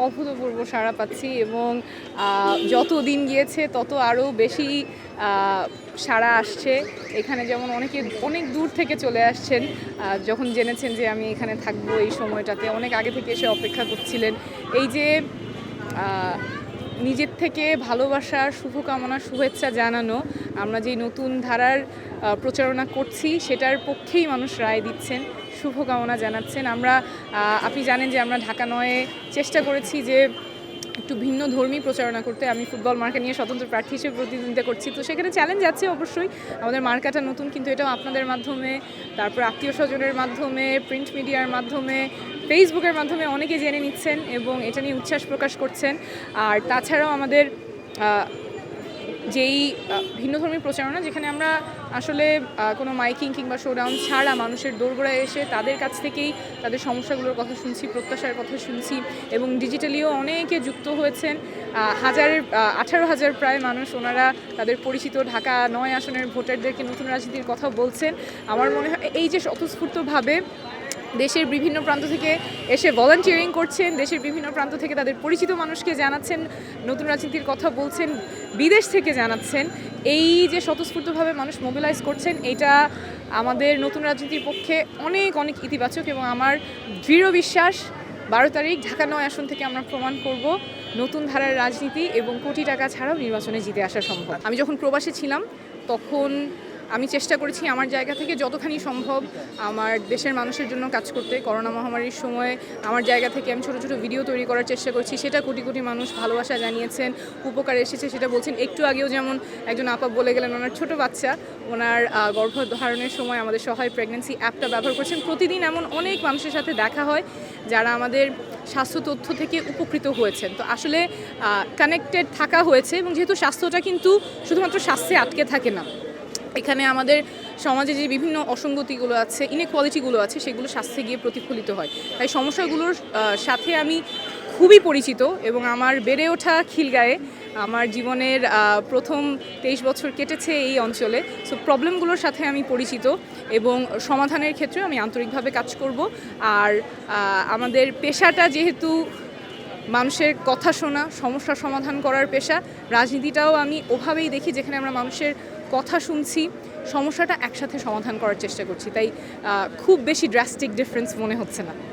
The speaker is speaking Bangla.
অভূতপূর্ব সাড়া পাচ্ছি এবং যত দিন গিয়েছে তত আরও বেশি সাড়া আসছে। এখানে যেমন অনেকে অনেক দূর থেকে চলে আসছেন, যখন জেনেছেন যে আমি এখানে থাকবো এই সময়টাতে অনেক আগে থেকে এসে অপেক্ষা করছিলেন। এই যে নিজের থেকে ভালোবাসা, শুভকামনা, শুভেচ্ছা জানানো, আমরা যেই নতুন ধারার প্রচারণা করছি সেটার পক্ষেই মানুষ রায় দিচ্ছেন, শুভকামনা জানাচ্ছেন। আপনি জানেন যে আমরা ঢাকা ৯-এ চেষ্টা করেছি যে একটু ভিন্ন ধর্মী প্রচারণা করতে। আমি ফুটবল মার্কা নিয়ে স্বতন্ত্র প্রার্থী হিসেবে প্রতিদ্বন্দ্বিতা করছি, তো সেখানে চ্যালেঞ্জ আছে অবশ্যই। আমাদের মার্কাটা নতুন, কিন্তু এটাও আপনাদের মাধ্যমে, তারপর আত্মীয় স্বজনের মাধ্যমে, প্রিন্ট মিডিয়ার মাধ্যমে, ফেসবুকের মাধ্যমে অনেকে জেনে নিচ্ছেন এবং এটা নিয়ে উচ্ছ্বাস প্রকাশ করছেন। আর তাছাড়াও আমাদের যেই ভিন্নধর্মী প্রচারণা, যেখানে আমরা আসলে কোনো মাইকিং কিংবা শোডাউন ছাড়া মানুষের দোরগোড়ায় এসে তাদের কাছ থেকেই তাদের সমস্যাগুলোর কথা শুনছি, প্রত্যাশার কথা শুনছি এবং ডিজিটালিও অনেকে যুক্ত হয়েছেন। 18,000 প্রায় মানুষ, ওনারা তাদের পরিচিত ঢাকা ৯ আসনের ভোটারদেরকে নতুন রাজনীতির কথা বলছেন। আমার মনে হয় এই যে স্বতঃস্ফূর্তভাবে দেশের বিভিন্ন প্রান্ত থেকে এসে ভলান্টিয়ারিং করছেন, দেশের বিভিন্ন প্রান্ত থেকে তাদের পরিচিত মানুষকে জানাচ্ছেন, নতুন রাজনীতির কথা বলছেন, বিদেশ থেকে জানাচ্ছেন, এই যে স্বতঃস্ফূর্তভাবে মানুষ মোবিলাইজ করছেন, এটা আমাদের নতুন রাজনীতির পক্ষে অনেক অনেক ইতিবাচক। এবং আমার দৃঢ় বিশ্বাস 12 তারিখ ঢাকা ৯ আসন থেকে আমরা প্রমাণ করব নতুন ধারার রাজনীতি এবং কোটি টাকা ছাড়াও নির্বাচনে জিতে আসা সম্ভব। আমি যখন প্রবাসে ছিলাম তখন আমি চেষ্টা করেছি আমার জায়গা থেকে যতখানি সম্ভব আমার দেশের মানুষের জন্য কাজ করতে। করোনা মহামারীর সময় আমার জায়গা থেকে আমি ছোটো ছোটো ভিডিও তৈরি করার চেষ্টা করছি, সেটা কোটি কোটি মানুষ ভালোবাসা জানিয়েছেন, উপকার এসেছে সেটা বলছেন। একটু আগেও যেমন একজন আপা বলে গেলেন ওনার ছোটো বাচ্চা, ওনার গর্ভধারণের সময় আমাদের সহায় প্রেগনেন্সি অ্যাপটা ব্যবহার করছেন। প্রতিদিন এমন অনেক মানুষের সাথে দেখা হয় যারা আমাদের স্বাস্থ্য তথ্য থেকে উপকৃত হয়েছেন। তো আসলে কানেক্টেড থাকা হয়েছে এবং যেহেতু স্বাস্থ্যটা কিন্তু শুধুমাত্র স্বাস্থ্যে আটকে থাকে না, এখানে আমাদের সমাজে যে বিভিন্ন অসঙ্গতিগুলো আছে, ইনইকুয়ালিটিগুলো আছে, সেগুলো স্বাস্থ্যে গিয়ে প্রতিফলিত হয়। তাই সমস্যাগুলোর সাথে আমি খুবই পরিচিত এবং আমার বেড়ে ওঠা খিলগাঁয়ে, আমার জীবনের প্রথম 23 বছর কেটেছে এই অঞ্চলে। সো প্রবলেমগুলোর সাথে আমি পরিচিত এবং সমাধানের ক্ষেত্রে আমি আন্তরিকভাবে কাজ করব। আর আমাদের পেশাটা যেহেতু মানুষের কথা শোনা, সমস্যা সমাধান করার পেশা, রাজনীতিটাও আমি ওভাবেই দেখি যেখানে আমরা মানুষের কথা শুনছি, সমস্যাটা একসাথে সমাধান করার চেষ্টা করছি। তাই খুব বেশি ড্রাস্টিক ডিফারেন্স মনে হচ্ছে না।